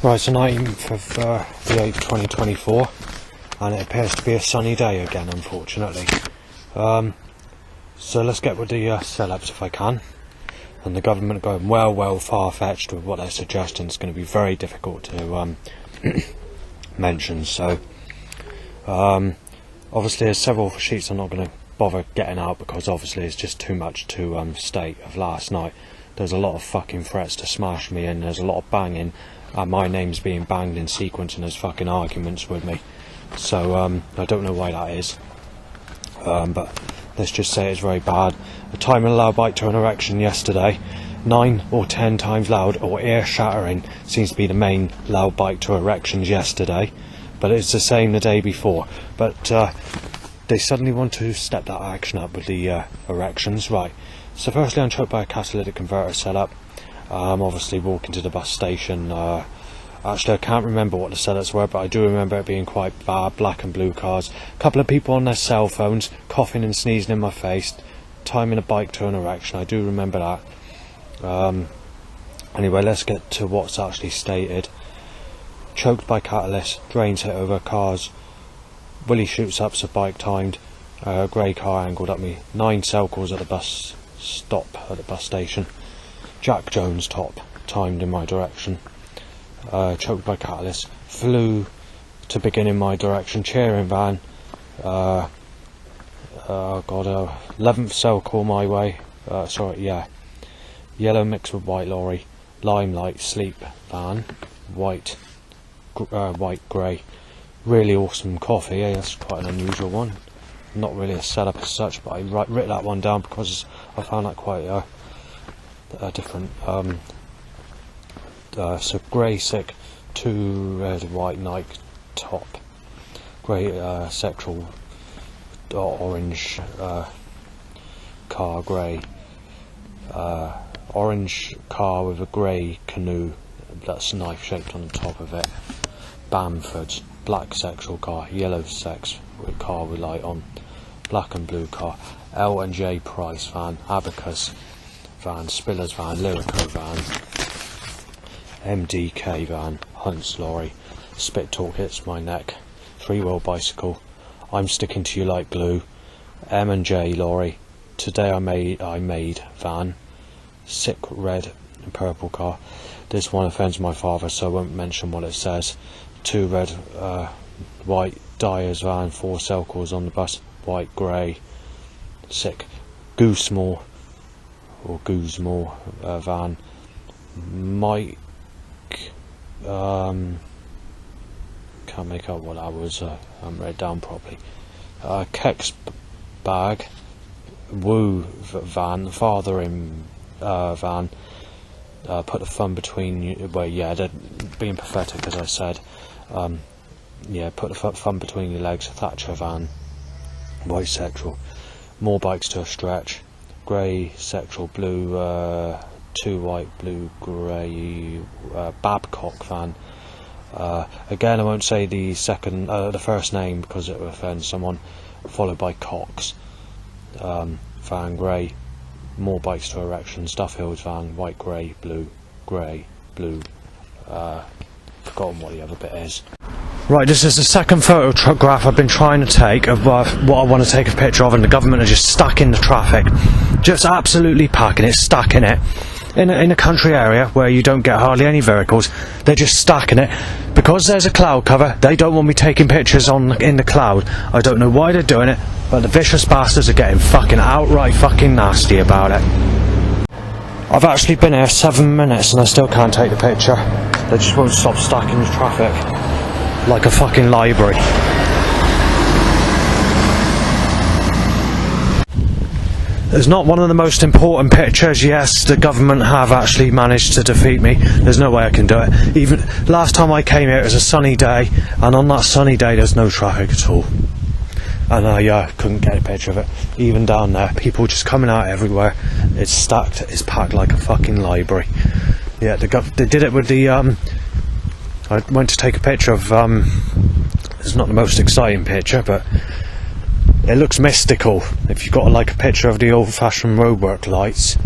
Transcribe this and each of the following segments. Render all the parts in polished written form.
Right, it's the 19th of the 8th, 2024, and it appears to be a sunny day again, unfortunately. So let's get with the sell-ups if I can. And the government going well far-fetched with what they're suggesting. It's going to be very difficult to mention. So obviously there's several sheets I'm not going to bother getting out because obviously it's just too much to state of last night. There's a lot of fucking threats to smash me, and there's a lot of banging. My name's being banged in sequence, and there's fucking arguments with me. So I don't know why that is. But let's just say it's very bad. The time and loud bite to an erection yesterday, 9 or 10 times loud or ear shattering, seems to be the main loud bite to erections yesterday. But it's the same the day before. But they suddenly want to step that action up with the erections. Right. So firstly, I'm choked by a catalytic converter setup. Obviously walking to the bus station. Actually I can't remember what the setups were, but I do remember it being quite bad. Black and blue cars, a couple of people on their cell phones, coughing and sneezing in my face, timing a bike to an erection. I do remember that. Anyway, let's get to what's actually stated. Choked by catalyst, drains hit over cars, Willie shoots up, so bike timed, grey car angled at me, 9 cell calls at the bus stop at the bus station. Jack Jones top, timed in my direction. Choked by catalyst, flew to begin in my direction, cheering van. 11th cell call my way. Yellow mixed with white lorry, limelight sleep van, white grey. Really awesome coffee. That's quite an unusual one. Not really a setup as such, but I wrote that one down because I found that quite different. So grey sick, 2 red white Nike top, grey sexual orange car, grey orange car with a grey canoe that's knife shaped on the top of it. Bamford's black sexual car, yellow sex with car with light on, black and blue car, L&J Price van, Abacus van, Spillers van, Lyrico van, MDK van, Hunt's lorry, Spit Talk hits my neck, 3-wheel bicycle, I'm sticking to you like glue, M&J lorry, today I made van, sick red and purple car. This one offends my father, so I won't mention what it says. 2 red white Dyers van, 4 cell calls on the bus, white grey, sick Goosemore or Goosemore van, Mike, can't make out what that was, I haven't read it down properly. Kex bag, Woo van, father in van, put the thumb between you, well yeah, they're being pathetic as I said. Put the thumb between your legs, Thatcher van, white sexual, more bikes to a stretch, grey sexual, blue 2 white, blue, grey, Babcock van. Again, I won't say the first name because it will offend someone. Followed by Cox van, grey, more bikes to erection, Stuff Hills van, white, grey, blue, blue. Forgotten what the other bit is. Right, this is the second photograph I've been trying to take of what I want to take a picture of, and the government are just stuck in the traffic, just absolutely packing it, stacking it. In a country area where you don't get hardly any vehicles, they're just stacking it. Because there's a cloud cover, they don't want me taking pictures in the cloud. I don't know why they're doing it, but the vicious bastards are getting fucking outright fucking nasty about it. I've actually been here 7 minutes and I still can't take the picture. They just won't stop stacking the traffic like a fucking library. It's not one of the most important pictures. Yes, the government have actually managed to defeat me. There's no way I can do it. Even last time I came here it was a sunny day, and on that sunny day there's no traffic at all. And I couldn't get a picture of it. Even down there, people just coming out everywhere. It's stacked, it's packed like a fucking library. Yeah, they did it with the I went to take a picture of it's not the most exciting picture, but it looks mystical. If you've got like a picture of the old-fashioned roadwork lights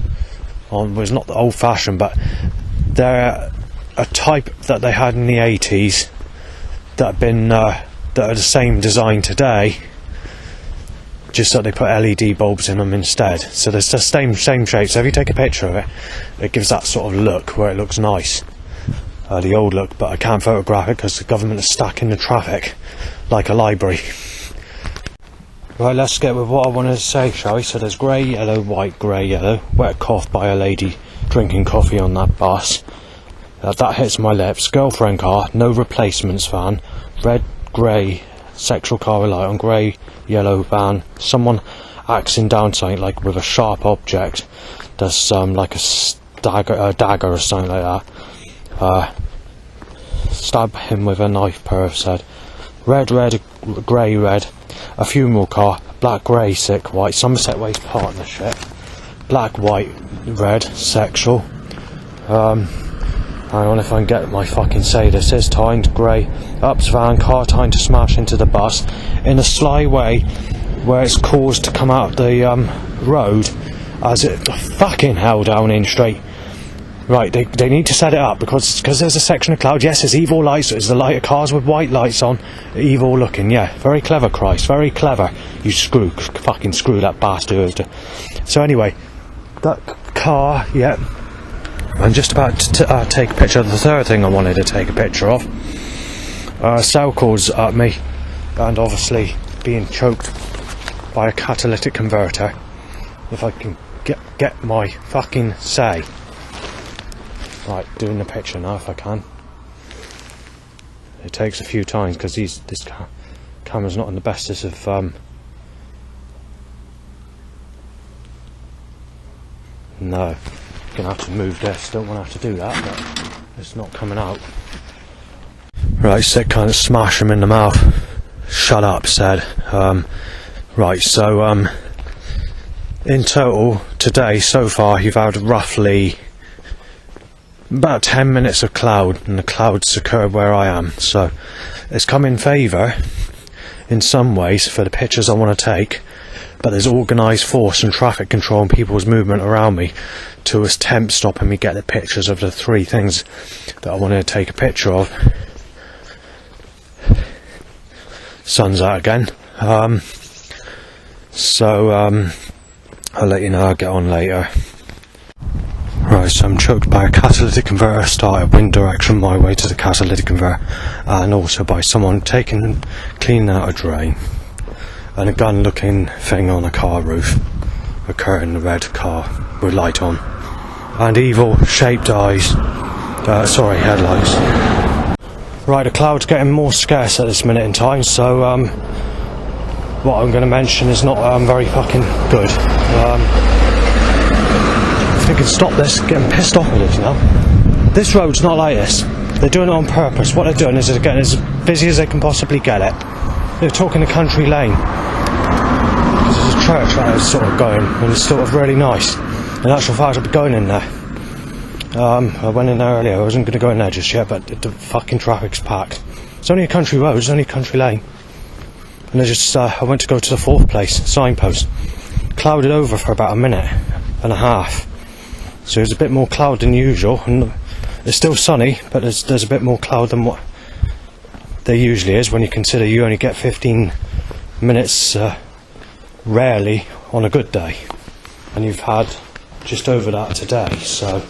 on, well, it's not the old-fashioned, but they're a type that they had in the 80s that have been that are the same design today, just that they put LED bulbs in them instead. So there's the same shape. So if you take a picture of it, it gives that sort of look where it looks nice, the old look. But I can't photograph it because the government is stuck in the traffic like a library. Right, let's get with what I wanted to say, shall we? So there's grey, yellow, white, grey, yellow. Wet cough by a lady drinking coffee on that bus. That hits my lips. Girlfriend car, no replacements van. Red, grey, sexual car with light on. Grey, yellow van. Someone axing down something like with a sharp object. There's like a dagger or something like that. Stab him with a knife, Perv said. Red, red, grey, red. A funeral car. Black, grey, sick, white. Somerset Waste partnership. Black, white, red, sexual. Hang on if I can get my fucking say this. Is timed, grey. Ups van, car time to smash into the bus. In a sly way where it's caused to come out the road as it fucking hell down in straight. Right, they need to set it up because there's a section of cloud. Yes, there's evil lights. There's the light of cars with white lights on. Evil looking, yeah. Very clever, Christ. Very clever. You fucking screw that bastard. So anyway, that car, yeah. I'm just about to take a picture of the third thing I wanted to take a picture of. Cell calls at me, and obviously being choked by a catalytic converter. If I can get my fucking say. Right, doing the picture now if I can. It takes a few times because this camera's not in the bestest of no, gonna have to move this. Don't want to have to do that, but it's not coming out. Right, so kind of smash him in the mouth. Shut up, said. Right, so in total today so far you've had roughly about 10 minutes of cloud, and the clouds occurred where I am, so it's come in favour in some ways for the pictures I want to take, but there's organised force and traffic control and people's movement around me to attempt stopping me get the pictures of the three things that I wanted to take a picture of. Sun's out again, so I'll let you know. I'll get on later. Right, so I'm choked by a catalytic converter started wind direction my way to the catalytic converter, and also by someone cleaning out a drain, and a gun looking thing on a car roof, a curtain, a red car with light on, and evil shaped eyes, headlights. Right, the cloud's getting more scarce at this minute in time, so what I'm going to mention is not very fucking good. If they can stop this, getting pissed off with this now. This road's not like this. They're doing it on purpose. What they're doing is they're getting as busy as they can possibly get it. They're talking a country lane. Because there's a church that is sort of going, and it's sort of really nice. In actual fact, I'll be going in there. I went in there earlier. I wasn't going to go in there just yet, but the fucking traffic's packed. It's only a country road. It's only a country lane. And I went to go to the fourth place, signpost. Clouded over for about a minute and a half. So there's a bit more cloud than usual, and it's still sunny, but there's a bit more cloud than what there usually is when you consider you only get 15 minutes rarely on a good day, and you've had just over that today. So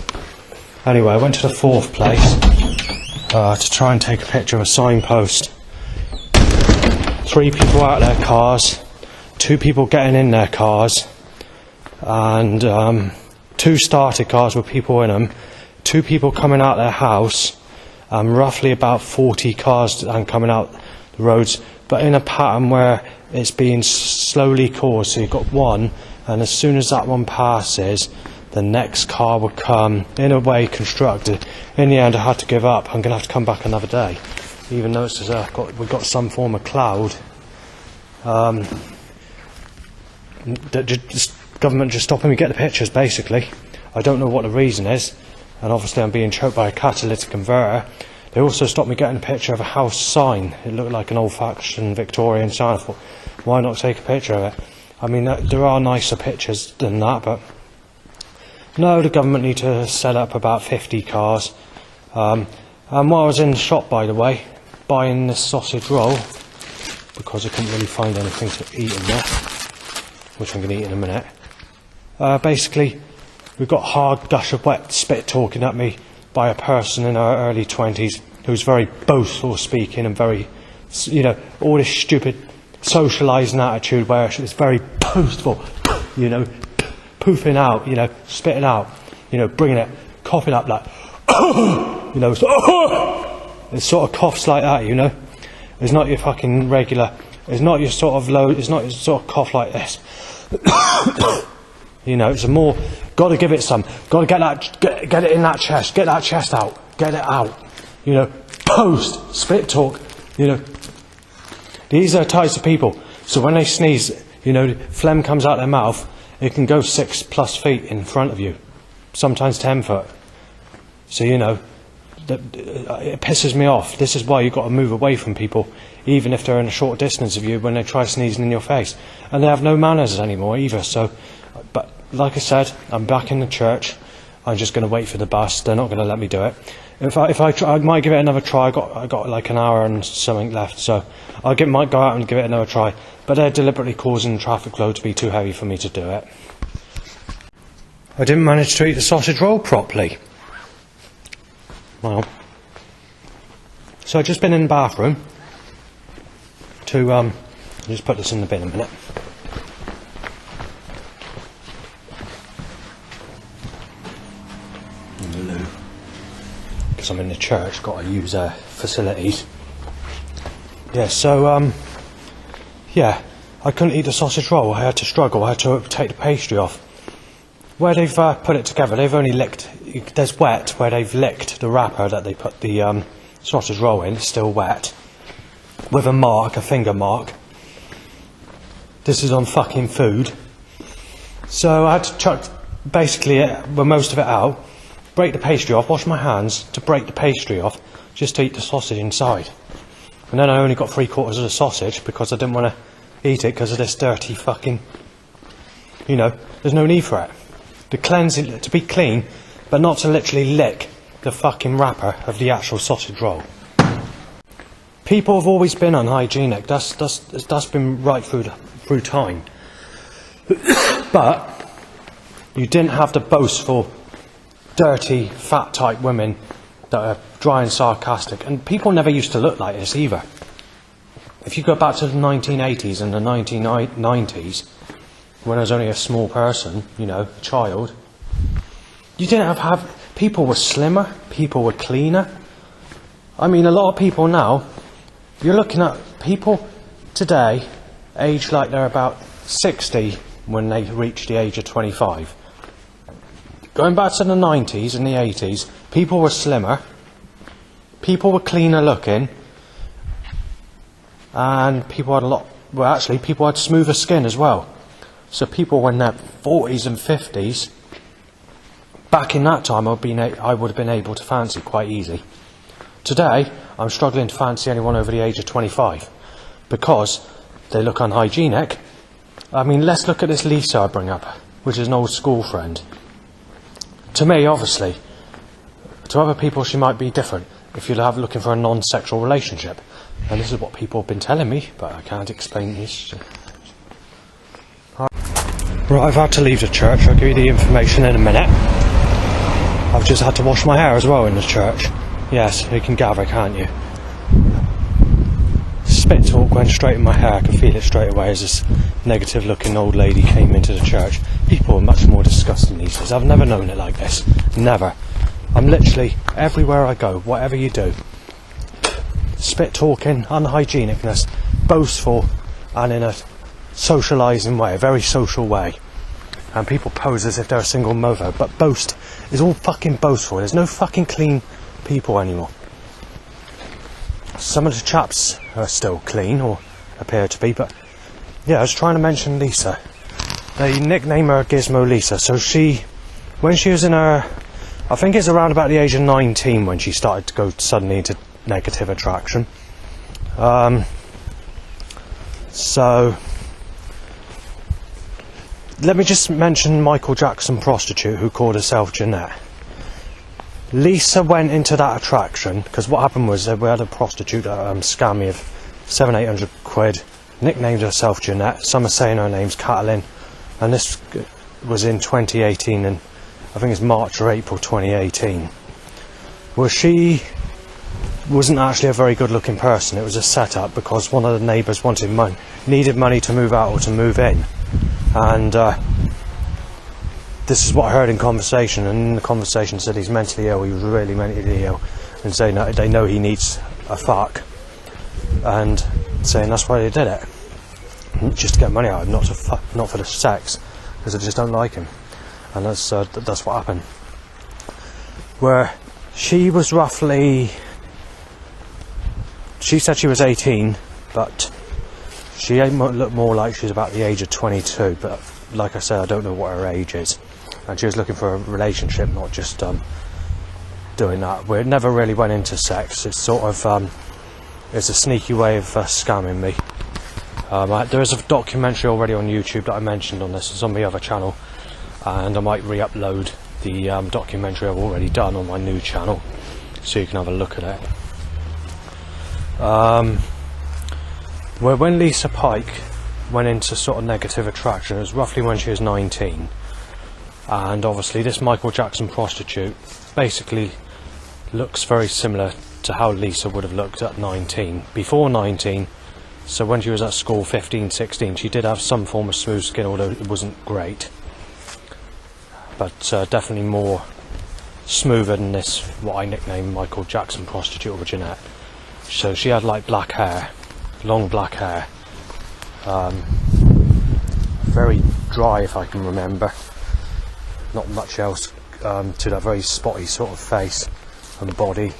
anyway, I went to the fourth place to try and take a picture of a signpost. 3 people out of their cars, 2 people getting in their cars, and 2 started cars with people in them, 2 people coming out their house, and roughly about 40 cars coming out the roads, but in a pattern where it's being slowly caused. So you've got one, and as soon as that one passes, the next car will come, in a way constructed. In the end I had to give up. I'm going to have to come back another day, even though it's we've got some form of cloud. Government just stopping me get the pictures, basically. I don't know what the reason is, and obviously I'm being choked by a catalytic converter. They also stopped me getting a picture of a house sign. It looked like an old-fashioned Victorian sign. I thought, why not take a picture of it? I mean, there are nicer pictures than that, but no, the government need to set up about 50 cars. While I was in the shop, by the way, buying this sausage roll, because I couldn't really find anything to eat in there, which I'm going to eat in a minute. Basically, we got a hard gush of wet spit talking at me by a person in her early 20s who's very boastful speaking and very, you know, all this stupid socialising attitude where it's very boastful, you know, poofing out, you know, spitting out, you know, bringing it, coughing up like, you know, it's sort of coughs like that, you know. It's not your fucking regular, it's not your sort of low, it's not your sort of cough like this. You know, it's a more, got to give it some, got to get it in that chest, get that chest out, get it out. You know, post, spit talk, you know. These are types of people. So when they sneeze, you know, phlegm comes out their mouth, it can go 6+ feet in front of you, sometimes 10 foot. So, you know, it pisses me off. This is why you've got to move away from people, even if they're in a short distance of you, when they try sneezing in your face. And they have no manners anymore either. So, but like I said, I'm back in the church. I'm just going to wait for the bus. They're not going to let me do it. If I try, I might give it another try. I got like an hour and something left, so might go out and give it another try. But they're deliberately causing the traffic flow to be too heavy for me to do it. I didn't manage to eat the sausage roll properly. Well, so I've just been in the bathroom to just put this in the bin a minute. In the loo, because I'm in the church, got to use facilities. Yeah, so yeah, I couldn't eat the sausage roll. I had to struggle. I had to take the pastry off. Where they've put it together, they've only licked. There's wet where they've licked the wrapper that they put the sausage roll in. It's still wet, with a mark, a finger mark. This is on fucking food. So I had to chuck basically most of it out, break the pastry off, wash my hands to break the pastry off, just to eat the sausage inside. And then I only got 3/4 of the sausage because I didn't want to eat it because of this dirty fucking. You know, there's no need for it. To cleanse it, to be clean, but not to literally lick the fucking wrapper of the actual sausage roll. People have always been unhygienic. That's been right through time. But you didn't have the boastful, dirty, fat type women that are dry and sarcastic. And people never used to look like this either. If you go back to the 1980s and the 1990s, when I was only a small person, you know, child, you didn't have people were slimmer, people were cleaner. I mean, a lot of people now, you're looking at people today, aged like they're about 60 when they reach the age of 25. Going back to the 90s and the 80s, people were slimmer, people were cleaner looking, and people had people had smoother skin as well. So people when they're 40s and 50s, back in that time I would have been able to fancy quite easy. Today, I'm struggling to fancy anyone over the age of 25 because they look unhygienic. I mean, let's look at this Lisa I bring up, which is an old school friend. To me, obviously, to other people she might be different if you're looking for a non-sexual relationship. And this is what people have been telling me, but I can't explain this. Right, I've had to leave the church. I'll give you the information in a minute. I've just had to wash my hair as well in the church. Yes, you can gather, can't you? Spit talk went straight in my hair. I could feel it straight away as this negative looking old lady came into the church. People are much more disgusting these days. I've never known it like this. Never. I'm literally, everywhere I go, whatever you do, spit talking, unhygienicness, boastful, and in a socialising way, a very social way. And people pose as if they're a single mother, but boast is all fucking boastful. There's no fucking clean people anymore. Some of the chaps are still clean, or appear to be, but yeah, I was trying to mention Lisa. They nickname her Gizmo Lisa. So when she was in her, I think it's around about the age of 19 when she started to go suddenly into negative attraction. So let me just mention Michael Jackson prostitute who called herself Jeanette. Lisa went into that attraction because what happened was we had a prostitute scam me of 700-800 quid, nicknamed herself Jeanette. Some are saying her name's Catalin, and this was in 2018, and I think it's March or April 2018. Well, she wasn't actually a very good looking person. It was a setup because one of the neighbours needed money to move out or to move in, and this is what I heard in conversation, and in the conversation said he's mentally ill. He was really mentally ill, and saying that they know he needs a fuck, and saying that's why they did it, just to get money out of him, not for the sex, because they just don't like him, and that's what happened. Where she was roughly, she said she was 18, but she looked more like she was about the age of 22. But like I said, I don't know what her age is. And she was looking for a relationship, not just doing that. We never really went into sex. It's sort of it's a sneaky way of scamming me. There is a documentary already on YouTube that I mentioned on this. It's on the other channel, and I might re-upload the documentary I've already done on my new channel, so you can have a look at it. Where when Lisa Pike went into sort of negative attraction, it was roughly when she was 19. And obviously this Michael Jackson prostitute basically looks very similar to how Lisa would have looked at 19. Before 19, so when she was at school, 15, 16, she did have some form of smooth skin, although it wasn't great. But definitely more smoother than this, what I nicknamed Michael Jackson prostitute or Jeanette. So she had like black hair, long black hair, very dry if I can remember, not much else to that very spotty sort of face and body,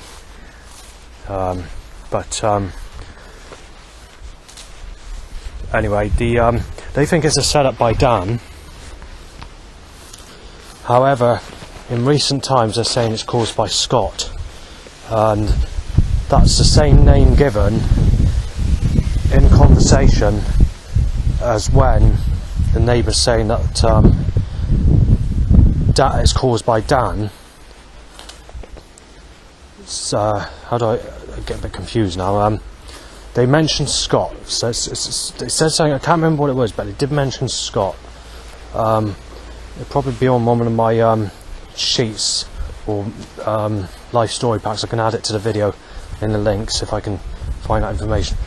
anyway, they think it's a setup by Dan. However, in recent times they're saying it's caused by Scott, and that's the same name given in conversation as when the neighbour's saying that that is caused by Dan. How do I get a bit confused now? They mentioned Scott, so it said something, I can't remember what it was, but they did mention Scott. It'll probably be on one of my sheets or life story packs. I can add it to the video in the links if I can find that information.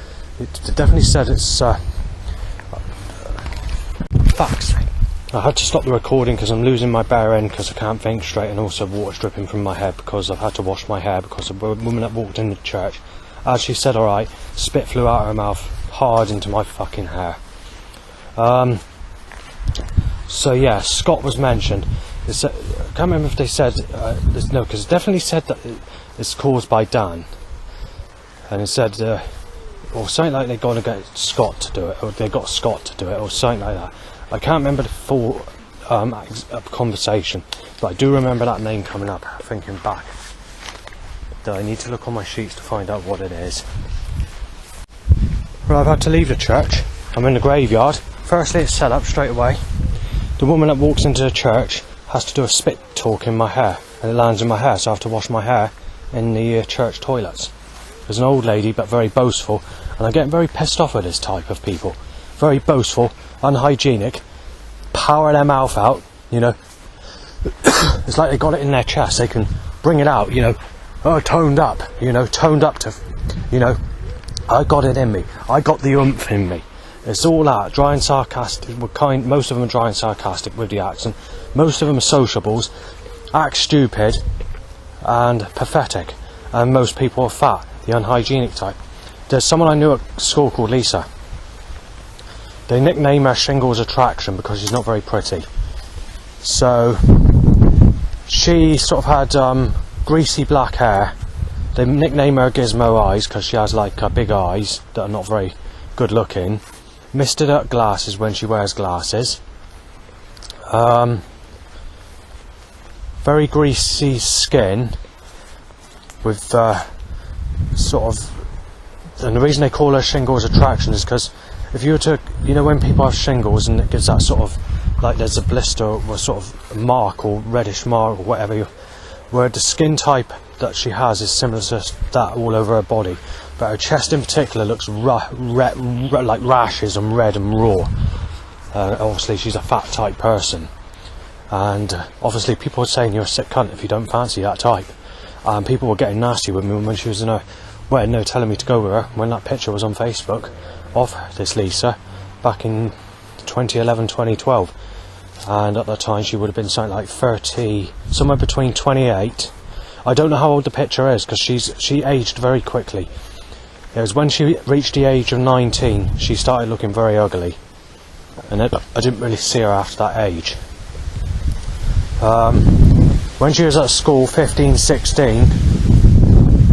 It definitely said it's fuck's sake. I had to stop the recording because I'm losing my bare end because I can't think straight, and also water's dripping from my head because I've had to wash my hair because of a woman that walked in the church. As she said alright, spit flew out of her mouth hard into my fucking hair. So yeah, Scott was mentioned. I can't remember if they said no, because it definitely said that it's caused by Dan, and it said or something like they're going to get Scott to do it, or they got Scott to do it, or something like that. I can't remember the full conversation, but I do remember that name coming up. Thinking back, I need to look on my sheets to find out what it is. Right, I've had to leave the church. I'm in the graveyard. Firstly, it's set up straight away. The woman that walks into the church has to do a spit talk in my hair, and it lands in my hair, so I have to wash my hair in the church toilets. There's an old lady, but very boastful, and I'm getting very pissed off with this type of people. Very boastful, unhygienic, power their mouth out, you know. It's like they got it in their chest, they can bring it out, you know. Oh, toned up, you know, toned up to, you know, I got it in me, I got the oomph in me. It's all that, dry and sarcastic, most of them are dry and sarcastic with the accent, most of them are sociables, act stupid and pathetic, and most people are fat, the unhygienic type. There's someone I knew at school called Lisa. They nickname her Shingles Attraction because she's not very pretty. So she sort of had greasy black hair. They nickname her Gizmo Eyes because she has like big eyes that are not very good looking. Misted up glasses when she wears glasses. Very greasy skin with sort of, and the reason they call her Shingles Attraction is because if you were to, you know, when people have shingles and it gives that sort of, like there's a blister or sort of mark or reddish mark or whatever where the skin type that she has is similar to that all over her body, but her chest in particular looks like rashes and red and raw. Obviously she's a fat type person, and obviously people are saying you're a sick cunt if you don't fancy that type. People were getting nasty with me when she was in her wedding. They were telling me to go with her when that picture was on Facebook of this Lisa back in 2011, 2012, and at that time she would have been something like 30, somewhere between 28. I don't know how old the picture is because she aged very quickly. It was when she reached the age of 19 she started looking very ugly, and I didn't really see her after that age. When she was at school, 15, 16,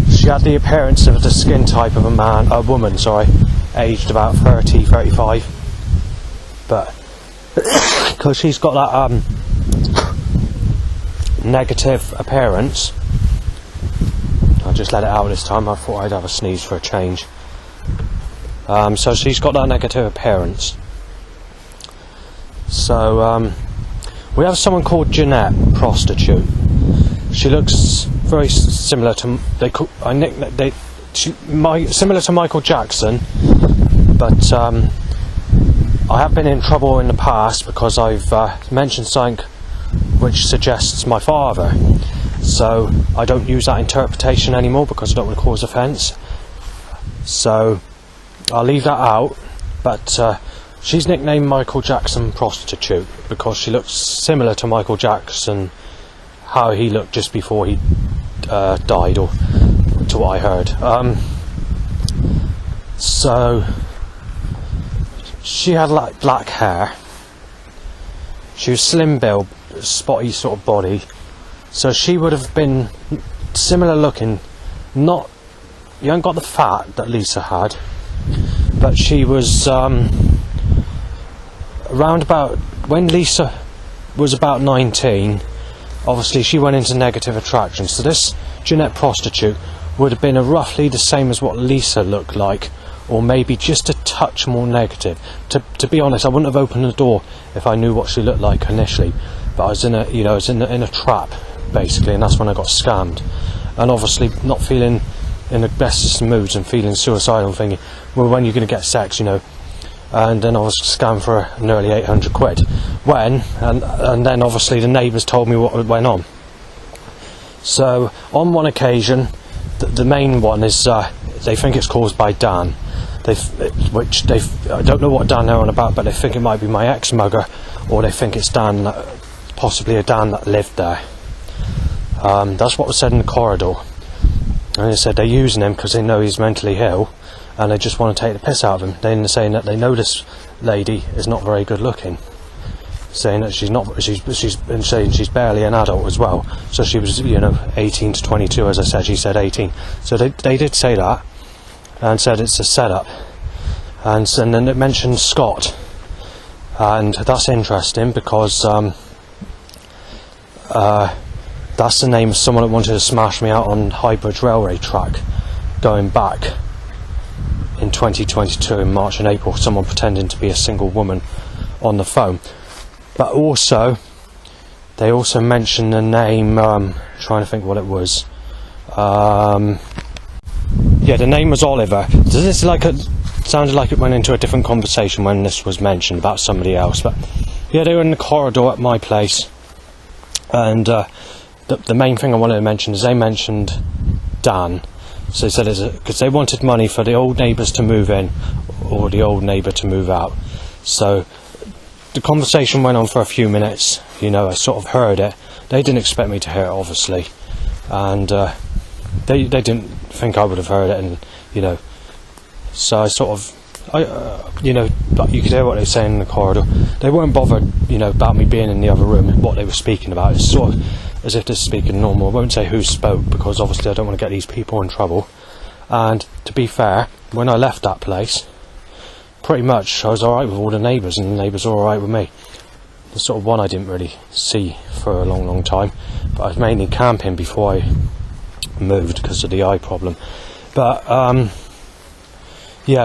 she had the appearance of the skin type of a woman, aged about 30, 35. But because she's got that negative appearance, I just let it out this time. I thought I'd have a sneeze for a change. So she's got that negative appearance. So we have someone called Jeanette, prostitute. She looks very similar to similar to Michael Jackson, but I have been in trouble in the past because I've mentioned something which suggests my father. So I don't use that interpretation anymore because I don't want to cause offence. So I'll leave that out. But she's nicknamed Michael Jackson Prostitute because she looks similar to Michael Jackson, how he looked just before he died, or to what I heard. So she had like black hair. She was slim build, spotty sort of body. So she would have been similar looking. You haven't got the fat that Lisa had, but she was around about when Lisa was about 19. Obviously she went into negative attraction, so this Jeanette prostitute would have been roughly the same as what Lisa looked like, or maybe just a touch more negative. To be honest, I wouldn't have opened the door if I knew what she looked like initially, but I was in a trap basically, and that's when I got scammed. And obviously not feeling in the best of moods and feeling suicidal, thinking, well, when you're going to get sex, and then I was scammed for nearly 800 quid. And then obviously the neighbours told me what went on. So on one occasion, the main one is they think it's caused by Dan. I don't know what Dan they're on about, but they think it might be my ex-mugger, or they think it's Dan, possibly a Dan that lived there. That's what was said in the corridor. And they said they're using him because they know he's mentally ill, and they just want to take the piss out of him. They're saying that they know this lady is not very good looking, saying that she's been saying she's barely an adult as well. So she was 18 to 22, as I said. She said 18. So they did say that, and said it's a setup. And then it mentioned Scott, and that's interesting because that's the name of someone that wanted to smash me out on Highbridge Railway track going back in 2022 in March and April, someone pretending to be a single woman on the phone. But also they also mentioned the name, trying to think what it was, the name was Oliver. Sounded like it went into a different conversation when this was mentioned about somebody else, but yeah, they were in the corridor at my place, and the main thing I wanted to mention is they mentioned Dan. So they said because they wanted money for the old neighbours to move in, or the old neighbour to move out. So the conversation went on for a few minutes. I sort of heard it. They didn't expect me to hear it, obviously, and they didn't think I would have heard it, and so I sort of, but you could hear what they were saying in the corridor. They weren't bothered, about me being in the other room and what they were speaking about. It's sort of as if they're speaking normal. I won't say who spoke because obviously I don't want to get these people in trouble. And to be fair, when I left that place, pretty much I was alright with all the neighbours, and the neighbours were alright with me. The sort of one I didn't really see for a long time, but I was mainly camping before I moved because of the eye problem. But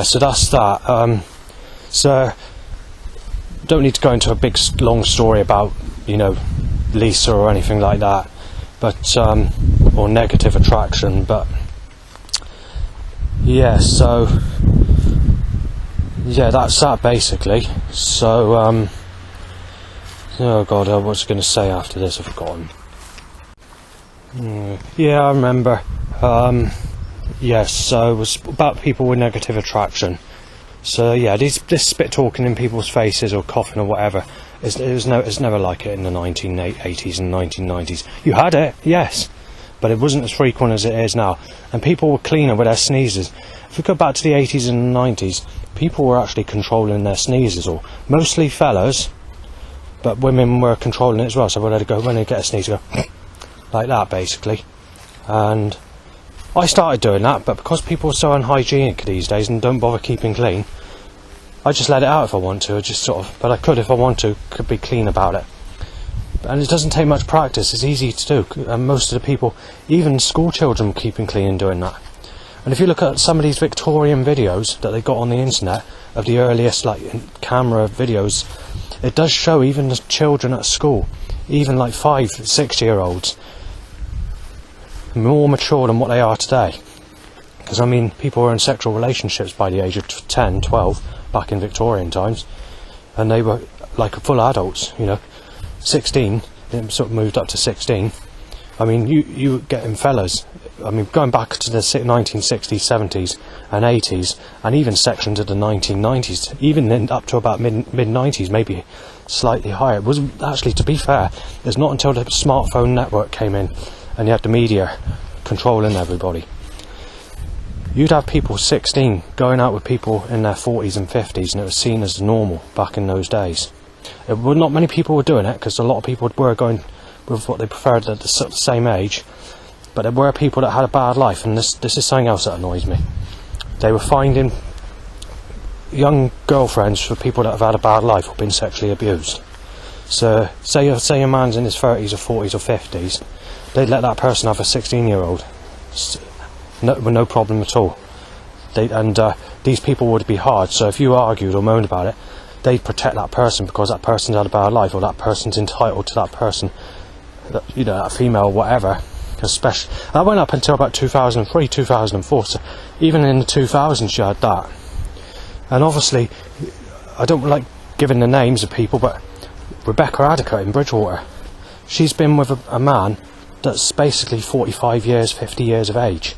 so that's that. So don't need to go into a big long story about Lisa or anything like that. but or negative attraction. But yeah, so yeah, that's that basically. So oh god, what was I going to say after this? I've forgotten. Yeah, I remember. Yes, so it was about people with negative attraction. So yeah, this spit talking in people's faces or coughing or whatever, it's never like it in the 1980s and 1990s. You had it, yes, but it wasn't as frequent as it is now. And people were cleaner with their sneezes. If we go back to the 80s and 90s, people were actually controlling their sneezes, or mostly fellas, but women were controlling it as well. So when they get a sneeze, go like that basically. And I started doing that, but because people are so unhygienic these days and don't bother keeping clean, I just let it out if I want to. I just sort of, but I could if I want to, could be clean about it. And it doesn't take much practice. It's easy to do. And most of the people, even school children, keeping clean and doing that. And if you look at some of these Victorian videos that they got on the internet of the earliest like camera videos, it does show even the children at school, even like 5, 6-year-olds, more mature than what they are today. Because I mean, people were in sexual relationships by the age of 10, 12 back in Victorian times, and they were like full adults, 16, it sort of moved up to 16. I mean, you getting fellas, I mean, going back to the 1960s, 70s and 80s, and even sections of the 1990s, even then up to about mid-90s, maybe slightly higher. It was actually, to be fair, it's not until the smartphone network came in and you had the media controlling everybody. You'd have people 16 going out with people in their 40s and 50s, and it was seen as normal back in those days. Not many people were doing it, because a lot of people were going with what they preferred at the same age, but there were people that had a bad life, and this is something else that annoys me. They were finding young girlfriends for people that have had a bad life or been sexually abused. So say a man's in his 30s or 40s or 50s, they'd let that person have a 16-year-old with no problem at all. These people would be hard, so if you argued or moaned about it, they'd protect that person because that person's had a bad life, or that person's entitled to that person, that female or whatever. Especially, that went up until about 2003, 2004, so even in the 2000s you had that. And obviously, I don't like giving the names of people, but Rebecca Addicker in Bridgewater, she's been with a man that's basically 45 years, 50 years of age.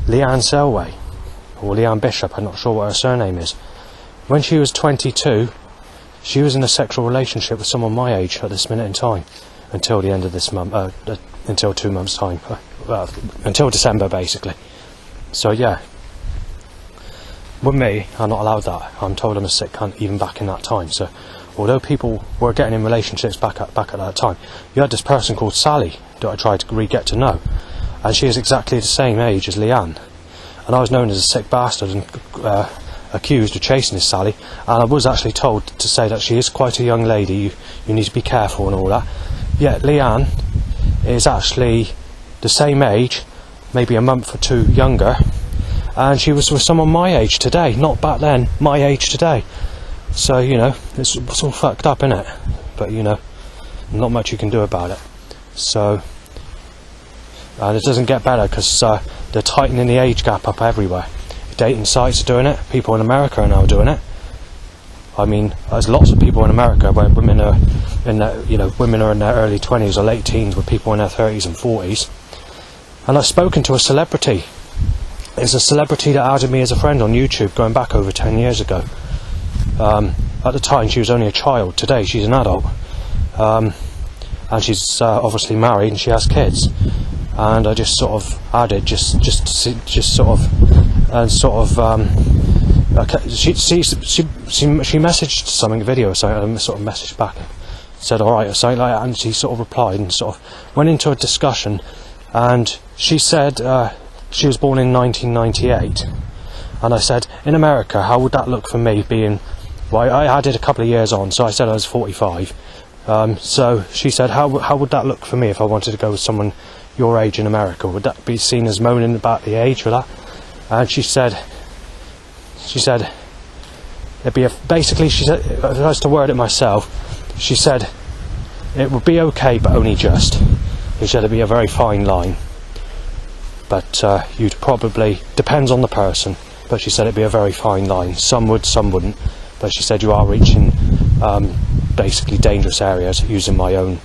Leanne Selway, or Leanne Bishop, I'm not sure what her surname is. When she was 22, she was in a sexual relationship with someone my age at this minute in time, until the end of this month, until 2 months' time, until December basically. So yeah, with me, I'm not allowed that. I'm told I'm a sick cunt even back in that time. So although people were getting in relationships back at that time, you had this person called Sally that I tried to get to know, and she is exactly the same age as Leanne, and I was known as a sick bastard and accused of chasing this Sally, and I was actually told to say that she is quite a young lady, you need to be careful and all that. Yet Leanne is actually the same age, maybe a month or two younger, and she was with someone my age today, not back then, my age today. So it's all fucked up, innit? But not much you can do about it. So, and it doesn't get better because they're tightening the age gap up everywhere. Dating sites are doing it. People in America are now doing it. I mean, there's lots of people in America where women are in their early 20s or late teens with people in their 30s and 40s. And I've spoken to a celebrity. It's a celebrity that added me as a friend on YouTube going back over 10 years ago. At the time she was only a child. Today she's an adult, and she's obviously married and she has kids. And I just sort of added, she messaged something, a video or something, and I sort of messaged back and said alright or something like that, and she sort of replied and sort of went into a discussion, and she said she was born in 1998, and I said, in America, how would that look for me being, well, I added a couple of years on, so I said I was 45, so she said, how would that look for me if I wanted to go with someone your age in America? Would that be seen as moaning about the age or that? And she said it'd be basically, she said, if I was to word it myself, she said it would be okay but only just. He said it'd be a very fine line, but you'd probably, depends on the person, but she said it'd be a very fine line. Some would, some wouldn't, but she said you are reaching basically dangerous areas, using my own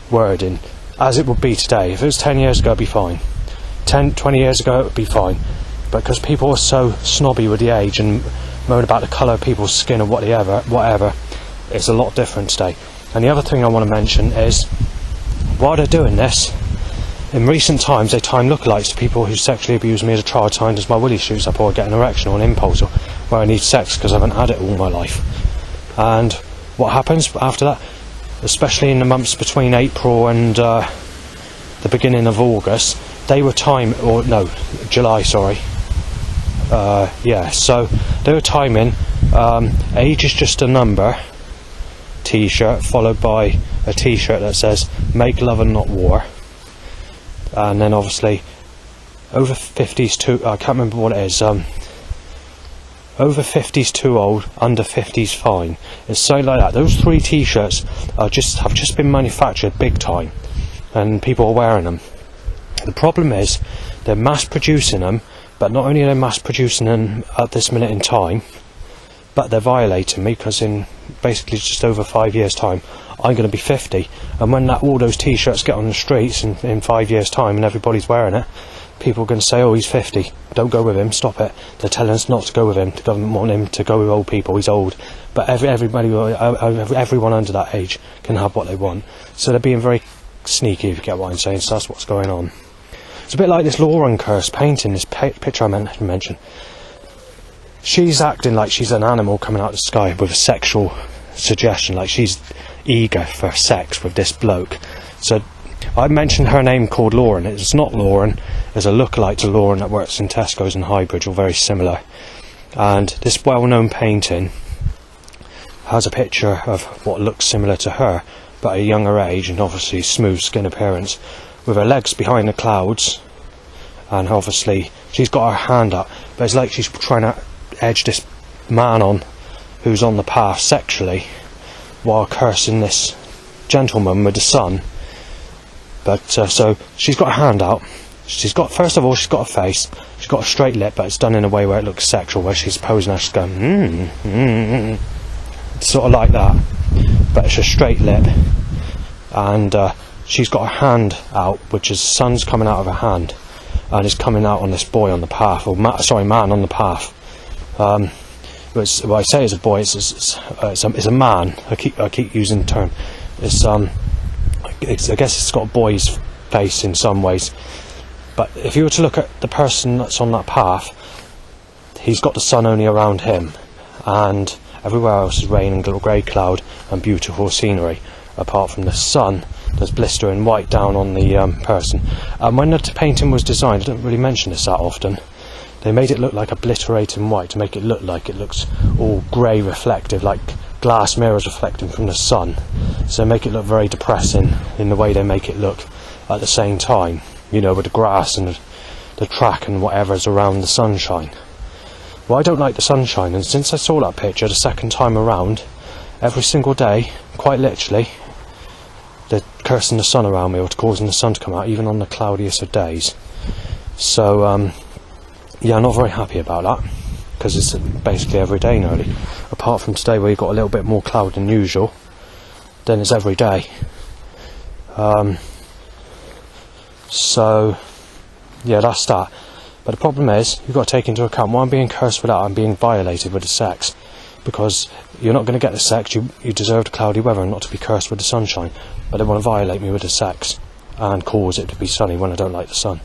wording, as it would be today. If it was 10 years ago, it'd be fine. 20 years ago, it would be fine, but because people were so snobby with the age and moan about the colour of people's skin or whatever, it's a lot different today. And the other thing I want to mention is, while they're doing this, in recent times they time lookalikes to people who sexually abused me as a child, timed as my willy shoots up, or get an erection or an impulse, or where I need sex because I haven't had it all my life. And what happens after that, especially in the months between April and the beginning of August, they were July, sorry. So they were timing age is just a number t-shirt, followed by a t-shirt that says make love and not war, and then obviously over 50s too, I can't remember what it is, over 50s too old, under 50s fine. It's something like that. Those 3 t-shirts have just been manufactured big time, and people are wearing them. The problem is they're mass producing them, but not only are they mass producing them at this minute in time, but they're violating me, because in basically just over 5 years time I'm going to be 50, and when all those t-shirts get on the streets in 5 years time and everybody's wearing it, people are going to say, oh, he's 50, don't go with him, stop it. They're telling us not to go with him, the government want him to go with old people, he's old. But everyone under that age can have what they want, so they're being very sneaky, if you get what I'm saying. So that's what's going on. It's a bit like this Lauren Curse painting, this picture I meant to mention. She's acting like she's an animal coming out of the sky with a sexual suggestion, like she's eager for sex with this bloke. So I mentioned her name called Lauren. It's not Lauren. There's a lookalike to Lauren that works in Tesco's and Highbridge, or very similar. And this well-known painting has a picture of what looks similar to her, but at a younger age, and obviously smooth skin appearance, with her legs behind the clouds, and obviously she's got her hand up, but it's like she's trying to edge this man on who's on the path sexually, while cursing this gentleman with the sun. But so she's got her hand out. First of all, she's got a face. She's got a straight lip, but it's done in a way where it looks sexual, where she's posing as she's going, sort of like that. But it's a straight lip, and she's got her hand out, which is sun's coming out of her hand, and it's coming out on this boy on the path, or man on the path. What I say is a boy. It's a man. I keep using the term. I guess it's got a boy's face in some ways, but if you were to look at the person that's on that path, he's got the sun only around him, and everywhere else is rain and grey cloud and beautiful scenery, apart from the sun that's blistering white down on the person. And when the painting was designed, I don't really mention this that often, they made it look like obliterating white, to make it look like it looks all grey reflective, like glass mirrors reflecting from the sun. So make it look very depressing in the way they make it look at the same time, with the grass and the track and whatever's around the sunshine. Well, I don't like the sunshine, and since I saw that picture the second time around, every single day, quite literally, they're cursing the sun around me, or causing the sun to come out, even on the cloudiest of days. So I'm not very happy about that, because it's basically every day nearly, apart from today where you've got a little bit more cloud than usual. Then it's every day. That's that. But the problem is, you've got to take into account, while I'm being cursed with that, I'm being violated with the sex, because you're not going to get the sex. You deserve the cloudy weather and not to be cursed with the sunshine, but they want to violate me with the sex and cause it to be sunny when I don't like the sun.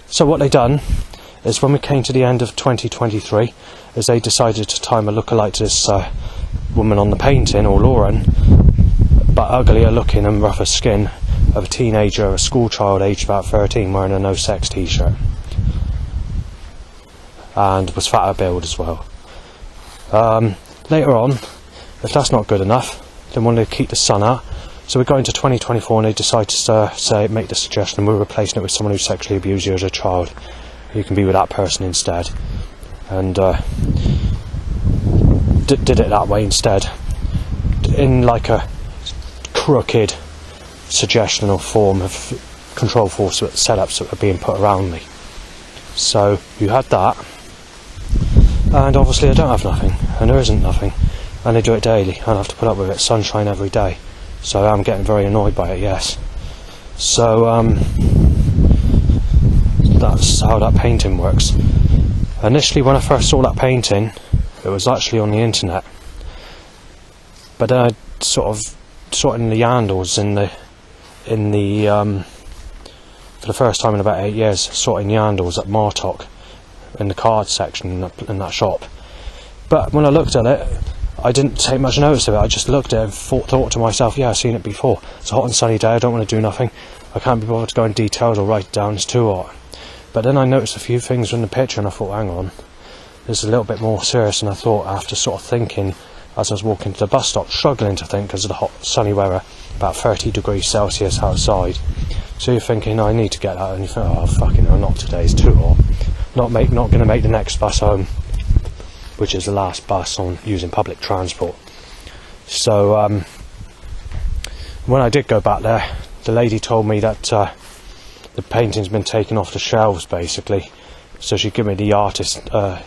So what they done is, when we came to the end of 2023, is they decided to time a lookalike to this woman on the painting, or Lauren, but uglier looking and rougher skin, of a teenager, a school child aged about 13, wearing a no sex t-shirt, and was fatter build as well. Later on, if that's not good enough, they wanted to keep the sun out, so we got into 2024 and they decided to make the suggestion, and we're replacing it with someone who sexually abused you as a child. You can be with that person instead, and did it that way instead, in like a crooked suggestion or form of control force setups that were being put around me. So you had that, and obviously I don't have nothing, and there isn't nothing, and they do it daily, and I have to put up with it, sunshine every day. So I'm getting very annoyed by it, yes. So that's how that painting works. Initially, when I first saw that painting, it was actually on the internet, but then I sort of sorting the handles in the for the first time in about 8 years, sorting the handles at Martok in the card section in that shop. But when I looked at it, I didn't take much notice of it. I just looked at it and thought to myself, yeah, I've seen it before. It's a hot and sunny day, I don't want to do nothing, I can't be bothered to go in details or write it down, it's too hot. But then I noticed a few things in the picture and I thought, hang on, this is a little bit more serious than I thought, after sort of thinking as I was walking to the bus stop, struggling to think because of the hot sunny weather, about 30 degrees Celsius outside. So you're thinking, I need to get out, and you think, oh fucking hell, not today, it's too hot. Not going to make the next bus home, which is the last bus on using public transport. So when I did go back there, the lady told me that the painting's been taken off the shelves, basically. So she gave me the artist, I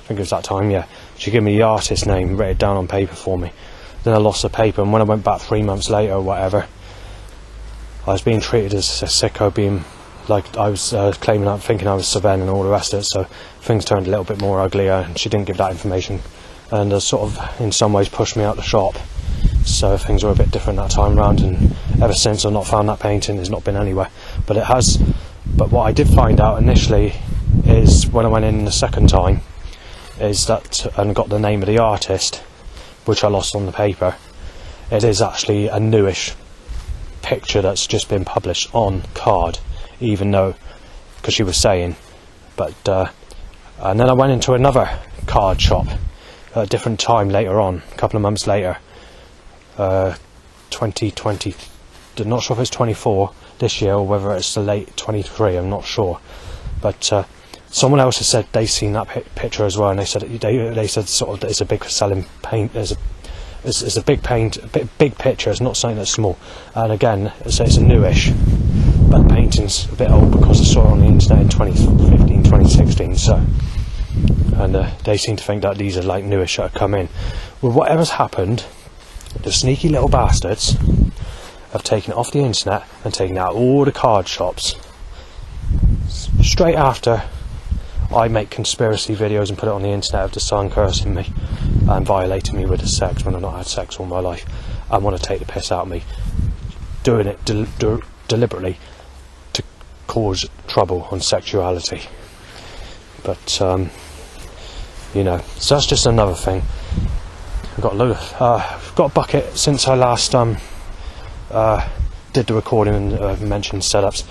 think it was that time, yeah. She gave me the artist name, wrote it down on paper for me. Then I lost the paper, and when I went back 3 months later or whatever, I was being treated as a sicko, being like I was thinking I was Savannah and all the rest of it, so things turned a little bit more uglier, and she didn't give that information, and sort of in some ways pushed me out the shop. So things were a bit different that time round, and ever since I've not found that painting, it's not been anywhere. But it has. But what I did find out initially is, when I went in the second time, is that, and got the name of the artist, which I lost on the paper, it is actually a newish picture that's just been published on card, even though, because she was saying, but and then I went into another card shop at a different time later on, a couple of months later, 2020, I'm not sure if it's 24 this year or whether it's the late 23, I'm not sure, but someone else has said they've seen that picture as well, and they said sort of it's a big selling paint, it's a big big picture, it's not something that's small, and again it's a newish, but the painting's a bit old because I saw it on the internet in 2015, 2016, so, and they seem to think that these are like newish that have come in. Well, whatever's happened, the sneaky little bastards have taken it off the internet and taken out all the card shops straight after I make conspiracy videos and put it on the internet of the sun cursing me and violating me with the sex when I've not had sex all my life, and want to take the piss out of me, doing it deliberately to cause trouble on sexuality. But you know, so that's just another thing. I've got a load of I've got a bucket since I last did the recording and mentioned setups.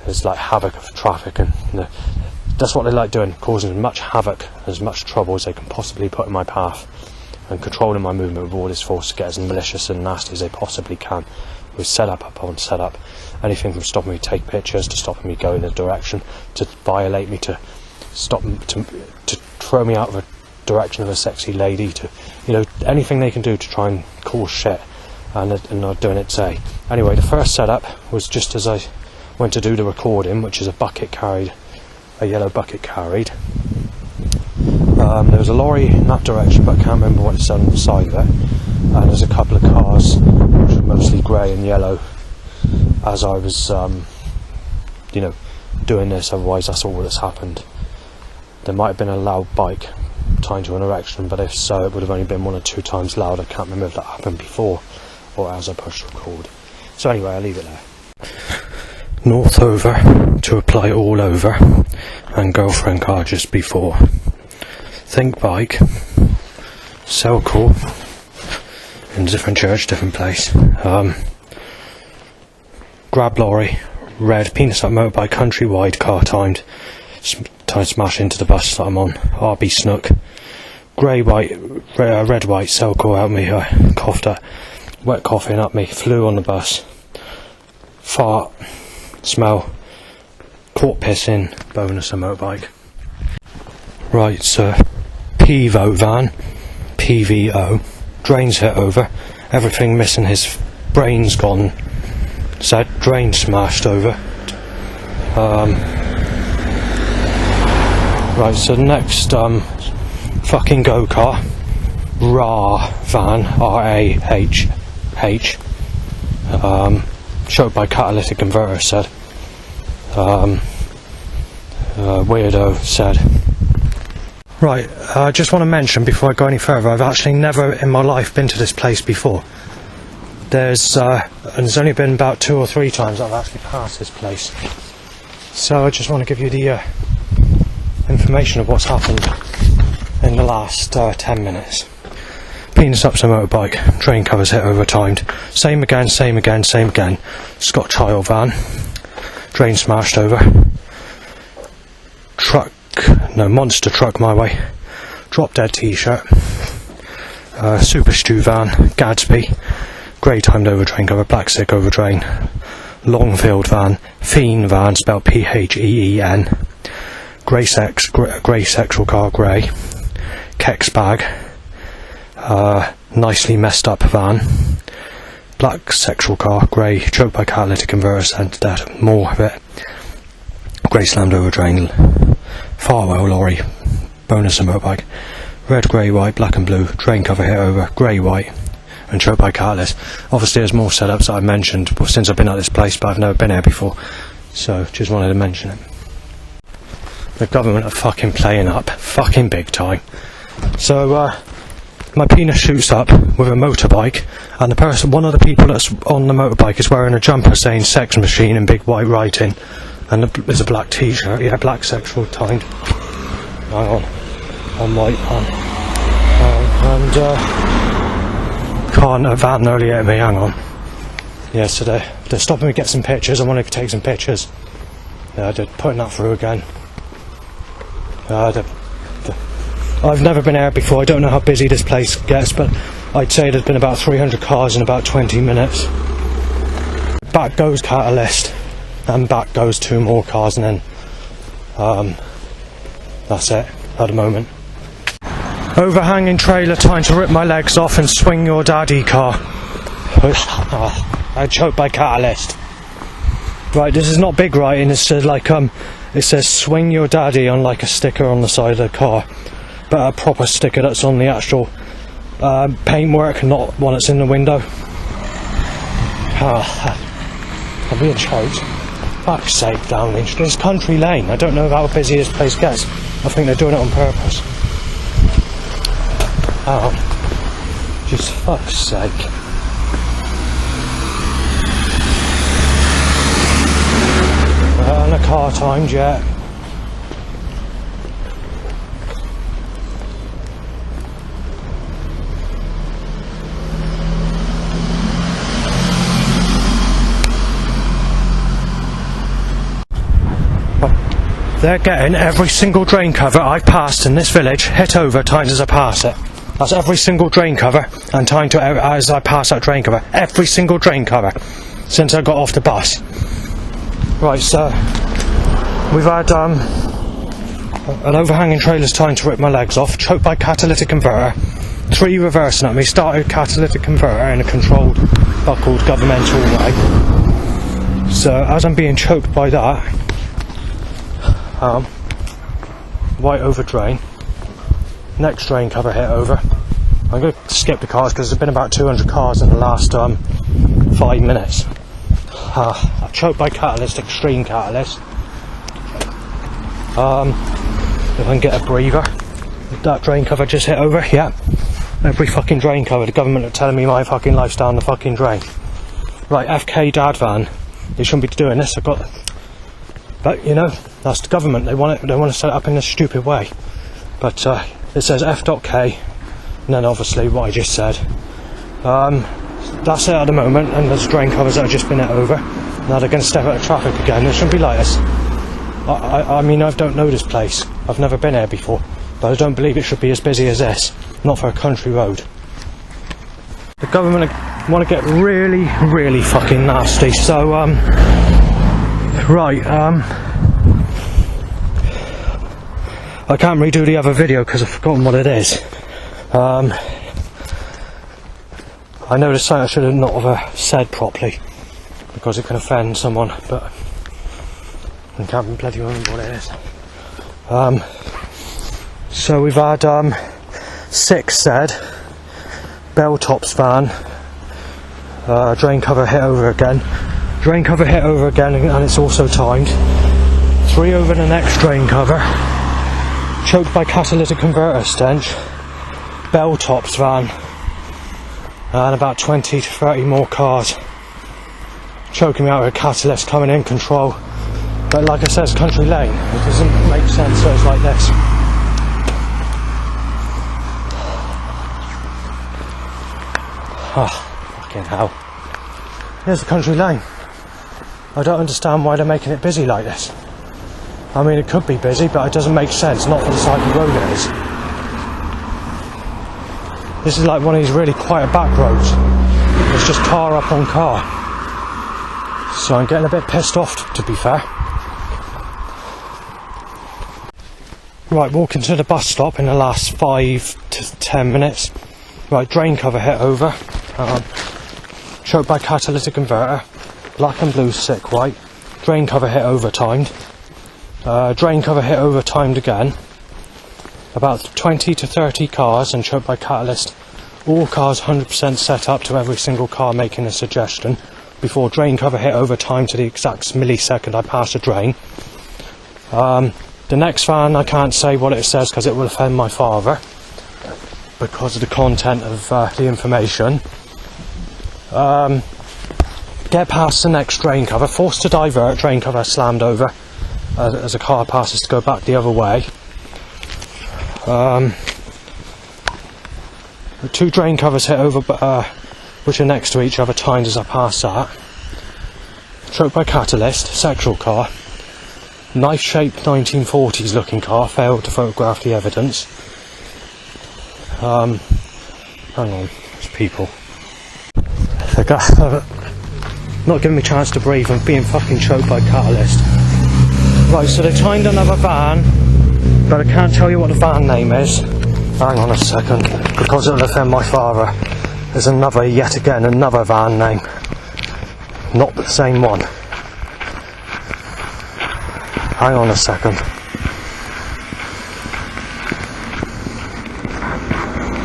There's like havoc of traffic, and that's what they like doing, causing as much havoc, as much trouble as they can possibly put in my path, and controlling my movement with all this force to get as malicious and nasty as they possibly can, with setup upon setup. Anything from stopping me to take pictures, to stopping me go in a direction, to violate me, to stop to throw me out of a direction of a sexy lady, to, you know, anything they can do to try and cause shit, and they're doing it today. Anyway, the first setup was just as I went to do the recording, which is a yellow bucket carried. There was a lorry in that direction, but I can't remember what it said on the side of it, and there's a couple of cars which were mostly grey and yellow as I was you know, doing this, otherwise that's all that's happened. There might have been a loud bike tying to an erection, but if so, it would have only been 1 or 2 times loud. I can't remember if that happened before or as I pushed record. So anyway, I'll leave it there. North over to apply all over, and girlfriend car just before. Think bike, Sicko, in a different church, different place. Grab lorry, red, penis up motorbike, countrywide, car timed, smash into the bus that I'm on, RB Snook. Grey white, red white, Sicko out me, coughed up, wet coughing up me, flew on the bus, fart, smell, caught pissing, bonus a motorbike. Right, so P-vote van, PVO, drains hit over, everything missing, his brain's gone said drain smashed over. Right, so the next fucking go-kart, van, R-A-H-H, choked by catalytic converter, said. Weirdo said. Right, I just want to mention before I go any further, I've actually never in my life been to this place before. There's only been about 2 or 3 times I've actually passed this place. So I just want to give you the information of what's happened in the last 10 minutes. Penis up to motorbike, drain covers hit over timed. Same again. Scott Child van, drain smashed over. Monster truck my way. Drop dead t-shirt. Super Stew van, Gadsby. Grey timed over drain cover, black sick over drain. Longfield van, Fiend van, spelled P-H-E-E-N. Grey sexual car, grey. Kex bag. Nicely messed up van. Black sexual car, grey, choked by catalytic converter, sent dead. More of it. Grey slammed over drain. Farwell lorry, bonus and motorbike. Red, grey, white, black and blue. Drain cover hit over, grey, white. And choked by catalyst. Obviously there's more setups that I've mentioned since I've been at this place, but I've never been here before, so just wanted to mention it. The government are fucking playing up, fucking big time. So my penis shoots up with a motorbike, and one of the people that's on the motorbike is wearing a jumper saying sex machine in big white writing, and there's a black t-shirt, yeah, black sexual timed. Hang on white a van earlier at me, hang on. Yeah, so they're stopping me to get some pictures. I want to take some pictures. They're putting that through again. I've never been here before, I don't know how busy this place gets, but I'd say there's been about 300 cars in about 20 minutes. Back goes catalyst, and back goes 2 more cars, and then that's it at the moment. Overhanging trailer, time to rip my legs off and swing your daddy car. I choked by catalyst. Right, this is not big writing, it says it says swing your daddy on like a sticker on the side of the car, but a proper sticker that's on the actual paintwork, not one that's in the window. I'm being choked. Fuck's sake, Downlinge. This country lane, I don't know how busy this place gets. I think they're doing it on purpose. Oh, just fuck's sake. And a car timed yet. They're getting every single drain cover I've passed in this village hit over timed as I pass it. That's every single drain cover and timed to as I pass that drain cover. Every single drain cover since I got off the bus. Right, so we've had an overhanging trailer's time to rip my legs off, choked by catalytic converter, 3 reversing at me, started catalytic converter in a controlled, buckled governmental way. So as I'm being choked by that, white over drain, next drain cover hit over. I'm going to skip the cars because there's been about 200 cars in the last 5 minutes. I choked by catalyst, extreme catalyst. If I can get a breather. That drain cover just hit over, yeah. Every fucking drain cover. The government are telling me my fucking life's down the fucking drain. Right, FK dad van. They shouldn't be doing this. But you know, that's the government. They want to set it up in this stupid way. But it says F.K. and then obviously what I just said. That's it at the moment, and there's drain covers that have just been hit over. Now they're going to step out of traffic again. It shouldn't be like this. I mean, I don't know this place. I've never been here before, but I don't believe it should be as busy as this. Not for a country road. The government want to get really, really fucking nasty. So, right, I can't redo the other video because I've forgotten what it is. I know there's something I should have not have said properly. because it can offend someone, but I can't bloody remember what it is. So we've had Sicko said, Belltop's van, drain cover hit over again, and it's also timed. 3 over the next drain cover, choked by catalytic converter stench, Belltop's van, and about 20 to 30 more cars choking me out with a catalyst coming in control. But like I said, it's country lane, it doesn't make sense, so it's like this. Oh, fucking hell. Here's the country lane. I don't understand why they're making it busy like this. I mean, it could be busy, but it doesn't make sense, not for the side of the road it is. This is like one of these really quiet back roads. There's just car up on car. So I'm getting a bit pissed off, to be fair. Right, walking to the bus stop in the last 5 to 10 minutes. Right, drain cover hit over. Choked by catalytic converter. Black and blue, sick, white. Drain cover hit over timed. Drain cover hit over timed again. About 20 to 30 cars and choked by catalyst. All cars 100% set up to every single car making a suggestion. Before drain cover hit over time to the exact millisecond I passed a drain. The next van, I can't say what it says because it will offend my father because of the content of the information. Get past the next drain cover, forced to divert, drain cover slammed over as a car passes to go back the other way. The 2 drain covers hit over, which are next to each other, timed as I pass that. Choked by catalyst, sexual car. Knife-shaped 1940s looking car, failed to photograph the evidence. Hang on, there's people. They're not giving me a chance to breathe, I'm being fucking choked by catalyst. Right, so they timed another van, but I can't tell you what the van name is. Hang on a second, because it'll offend my father. There's yet again another van name. Not the same one. Hang on a second.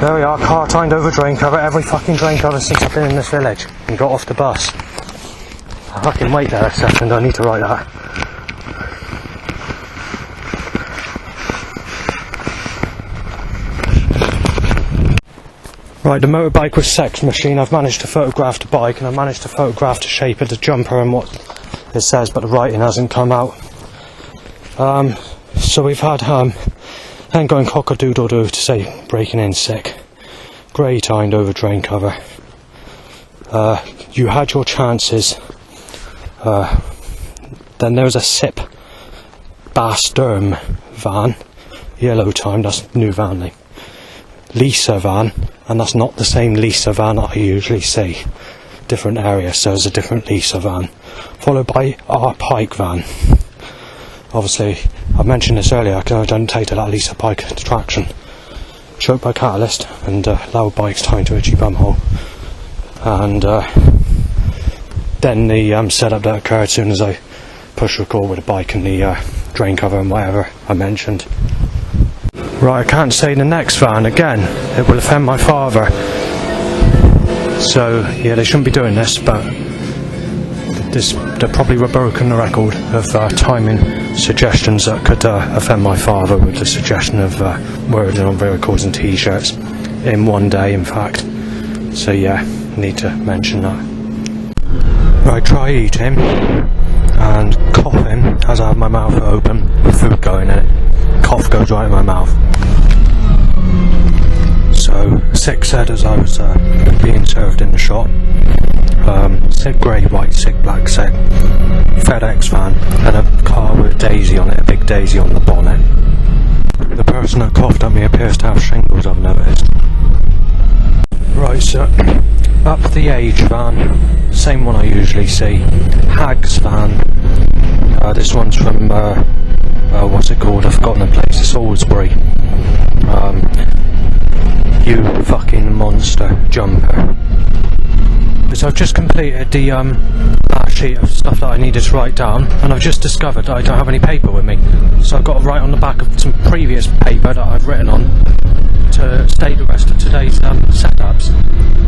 There we are, car timed over drain cover, every fucking drain cover since I've been in this village and got off the bus. I fucking wait there a second, I need to write that. Right, the motorbike was sex machine. I've managed to photograph the bike and I've managed to photograph the shape of the jumper and what it says, but the writing hasn't come out. So we've had then going cock-a-doodle-doo to say breaking in sick. Grey timed over drain cover. You had your chances. Then there was a SIP Bass Derm van, yellow timed, that's new van name. Lisa van, and that's not the same Lisa van I usually see. Different area, so there's a different Lisa van. Followed by our Pike van. Obviously, I mentioned this earlier, I don't take to that Lisa Pike attraction. Choked by catalyst, and loud bikes tied to a cheap bumhole. And then the setup that occurred as soon as I pushed record with the bike and the drain cover and whatever I mentioned. Right, I can't say the next van again, it will offend my father. So, yeah, they shouldn't be doing this, but they're probably broken the record of timing suggestions that could offend my father with the suggestion of wording on vehicles and t-shirts in one day, in fact. So, yeah, need to mention that. Right, try eating and coughing as I have my mouth open with food going in it. Cough goes right in my mouth. So, Sicko said as I was being served in the shop, Sicko grey, white, Sicko black, Sicko FedEx van, and a car with a daisy on it, a big daisy on the bonnet. The person that coughed at me appears to have shingles, I've noticed. Right, so up the age van, same one I usually see. Hags van. This one's from what's it called? I've forgotten the place. It's Salisbury. You fucking monster jumper. It's so I've just completed the last sheet of stuff that I needed to write down, and I've just discovered that I don't have any paper with me. So I've got to write on the back of some previous paper that I've written on to state the rest of today's setups,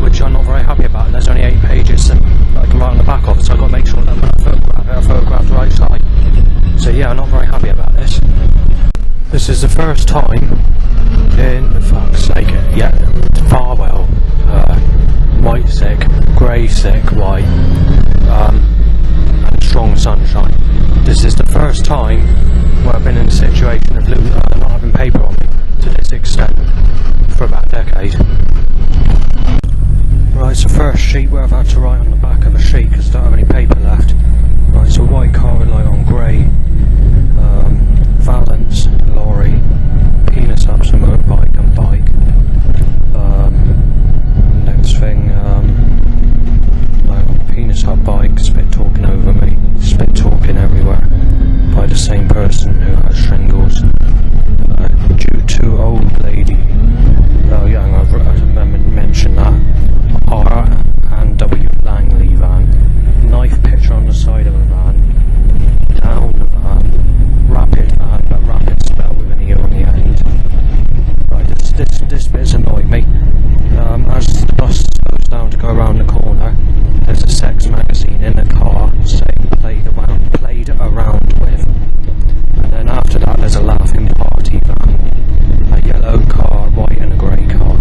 which I'm not very happy about. There's only 8 pages that I can write on the back of it, so I've got to make sure that when I photograph it, I photograph the right side. So yeah, I'm not very happy about this. This is the first time in, fuck's sake, yeah, Farwell, white sick, grey sick, white, and strong sunshine. This is the first time where I've been in a situation of not having paper on me to this extent for about a decade. Right, so first sheet where I've had to write on the back of a sheet because I don't have any paper left. Right, so white car with light on grey, Valence, lorry, penis up, some motorbike and bike. Next thing, penis up bike, spit talking over me, spit talking everywhere by the same person who has shingles. Due to old lady, oh yeah, I mentioned that. R and W Langley van, knife picture on the side of a van, down the van, rapid van, but rapid spelled with an E on the end. Right, this bit's annoying me. As the bus slows down to go around the corner, there's a sex magazine in the car saying played around with. And then after that there's a laughing party van, a yellow car, white and a grey car.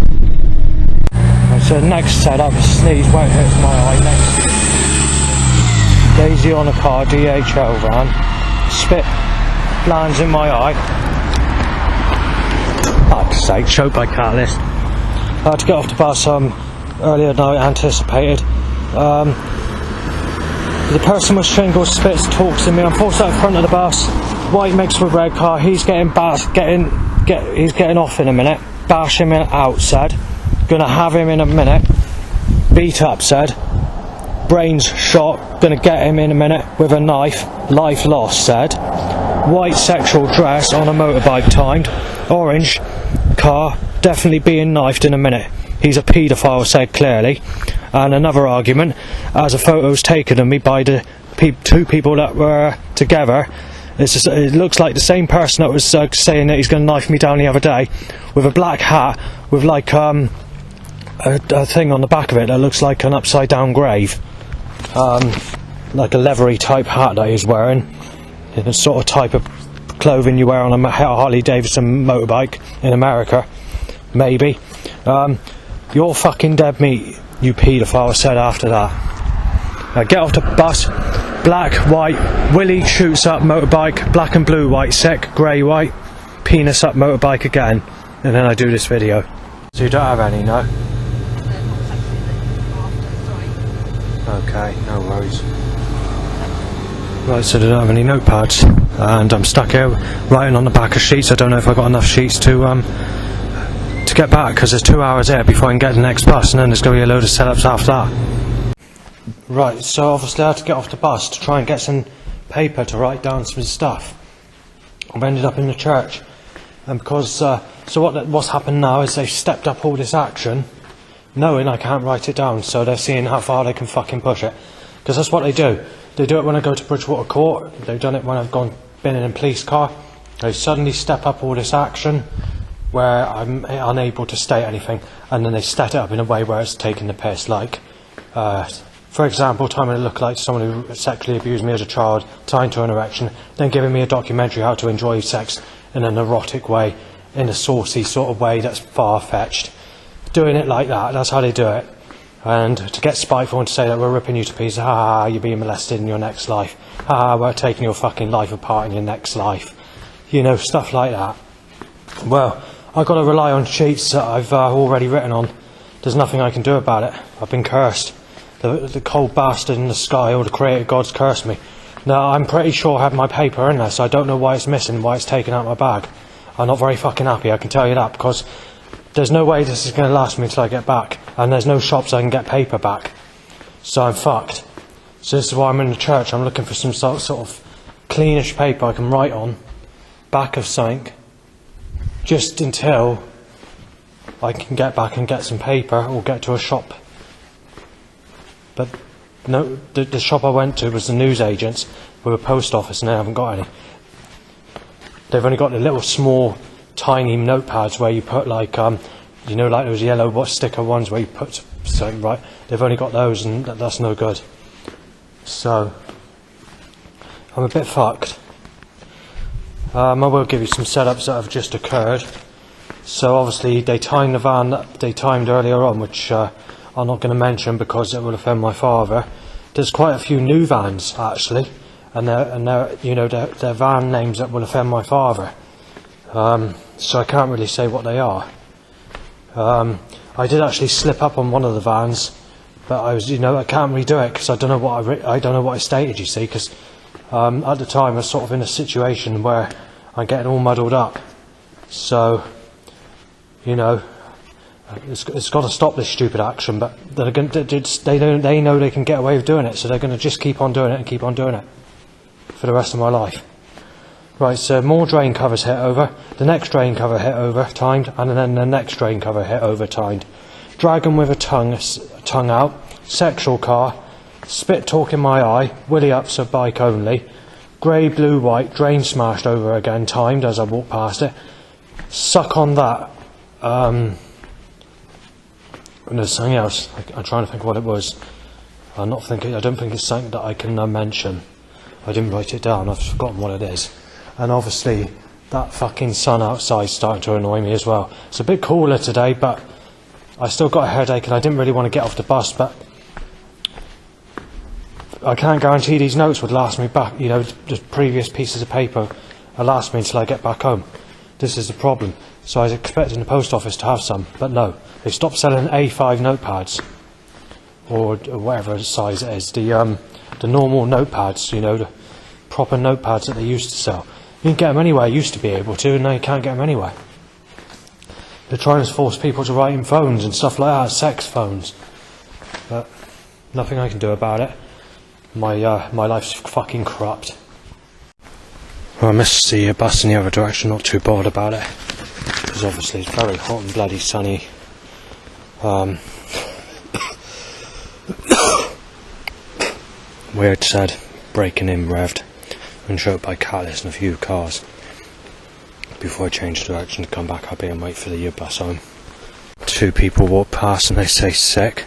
And so the next setup is sneeze won't hurt my eye. Next Daisy on a car, DHL van, spit lands in my eye. Fuck's sake, choked by catalyst. I had to get off the bus earlier than I anticipated. The person with shingles spits talks to me. I'm forced out front of the bus. White mixed with red car. He's getting off in a minute. Bash him out, said. Gonna have him in a minute. Beat up, said. Brains shot. Gonna get him in a minute with a knife. Life lost, said. White sexual dress on a motorbike timed. Orange car. Definitely being knifed in a minute. He's a paedophile, said clearly. And another argument, as a photo's taken of me by the two people that were together, it looks like the same person that was saying that he's going to knife me down the other day, with a black hat, with like a thing on the back of it that looks like an upside down grave, like a leathery type hat that he's wearing, the sort of type of clothing you wear on a Harley Davidson motorbike in America, maybe. You're fucking dead meat, you paedophile, said after that. Now get off the bus. Black, white, Willie shoots up motorbike, black and blue, white, sick, grey, white, penis up motorbike again, and then I do this video. So you don't have any, no? Okay, no worries. Right, so I don't have any notepads, and I'm stuck here writing on the back of sheets. I don't know if I've got enough sheets to get back, because there's 2 hours there before I can get the next bus, and then there's going to be a load of setups after that. Right, so obviously I had to get off the bus to try and get some paper to write down some stuff. I've ended up in the church, and because what's happened now is they've stepped up all this action, knowing I can't write it down, so they're seeing how far they can fucking push it. Because that's what they do. They do it when I go to Bridgewater Court. They've done it when I've been in a police car. They suddenly step up all this action where I'm unable to state anything, and then they set it up in a way where it's taking the piss. Like, for example, trying to look like someone who sexually abused me as a child, tying to an erection, then giving me a documentary how to enjoy sex in an erotic way, in a saucy sort of way that's far-fetched. Doing it like that, that's how they do it. And to get spiteful and to say that we're ripping you to pieces, you're being molested in your next life, we're taking your fucking life apart in your next life. You know, stuff like that. Well, I've got to rely on sheets that I've already written on. There's nothing I can do about it. I've been cursed. The cold bastard in the sky, or the creator gods cursed me. Now, I'm pretty sure I have my paper in there, so I don't know why it's missing, why it's taken out of my bag. I'm not very fucking happy, I can tell you that, because there's no way this is going to last me until I get back, and there's no shops I can get paper back. So I'm fucked. So this is why I'm in the church. I'm looking for some sort of cleanish paper I can write on, back of something, just until I can get back and get some paper, or get to a shop But no, the shop I went to was the newsagents with a post office, and they haven't got any. They've only got the little small, tiny notepads where you put like like those yellow sticker ones where you put something right. They've only got those, and that's no good. So I'm a bit fucked. I will give you some setups that have just occurred. So obviously they timed the van that they timed earlier on, which I'm not going to mention because it will offend my father. There's quite a few new vans actually, and they're van names that will offend my father. So I can't really say what they are. I did actually slip up on one of the vans, but I can't redo it because I don't know what I stated. You see, because at the time I was sort of in a situation where I'm getting all muddled up. So, it's got to stop this stupid action. But they know they can get away with doing it, so they're going to just keep on doing it and keep on doing it for the rest of my life. Right, so more drain covers hit over, the next drain cover hit over, timed, and then the next drain cover hit over, timed. Dragon with a tongue out, sexual car, spit talk in my eye, willy up so bike only, grey, blue, white, drain smashed over again, timed as I walked past it, suck on that, and there's something else, I'm trying to think what it was. I don't think it's something that I can mention. I didn't write it down, I've forgotten what it is. And obviously that fucking sun outside's starting to annoy me as well. It's a bit cooler today, but I still got a headache and I didn't really want to get off the bus, but I can't guarantee these notes would last me back, the previous pieces of paper will last me until I get back home. This is the problem. So I was expecting the post office to have some, but no. They stopped selling A5 notepads, or whatever size it is, the normal notepads, the proper notepads that they used to sell. You can get them anywhere, used to be able to, and now you can't get them anywhere. They're trying to force people to write in phones and stuff like that, sex phones. But nothing I can do about it. My life's fucking corrupt. Well, I missed the bus in the other direction, not too bothered about it. Because obviously it's very hot and bloody sunny. Weird said, breaking in revved and showed by Catalyst and a few cars. Before I change direction to come back up here and wait for the bus home. Two people walk past and they say sick.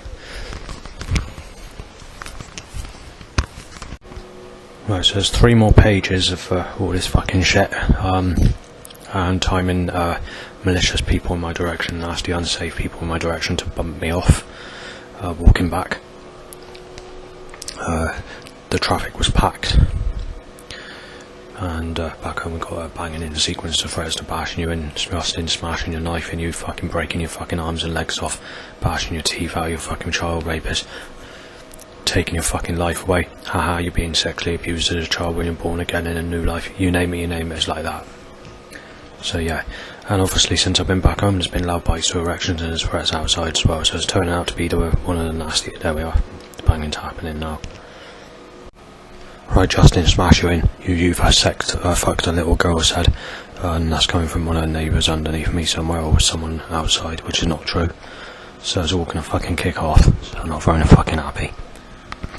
Right, so there's 3 more pages of all this fucking shit. And timing malicious people in my direction, nasty unsafe people in my direction to bump me off walking back. The traffic was packed. And back home we got a banging in sequence of threats to bashing you in, thrusting, smashing your knife in you, fucking breaking your fucking arms and legs off, bashing your teeth out, your fucking child rapist, taking your fucking life away. Haha, you're being sexually abused as a child when you're born again in a new life. You name it, it's like that. So yeah, and obviously since I've been back home there's been loud bites to erections and there's threats outside as well, so it's turning out to be one of the nasty. There we are, the banging's happening now. Right, Justin, smash you in. You've fucked a little girl, said, and that's coming from one of the neighbours underneath me somewhere, or someone outside, which is not true. So it's all gonna fucking kick off. So I'm not very fucking happy.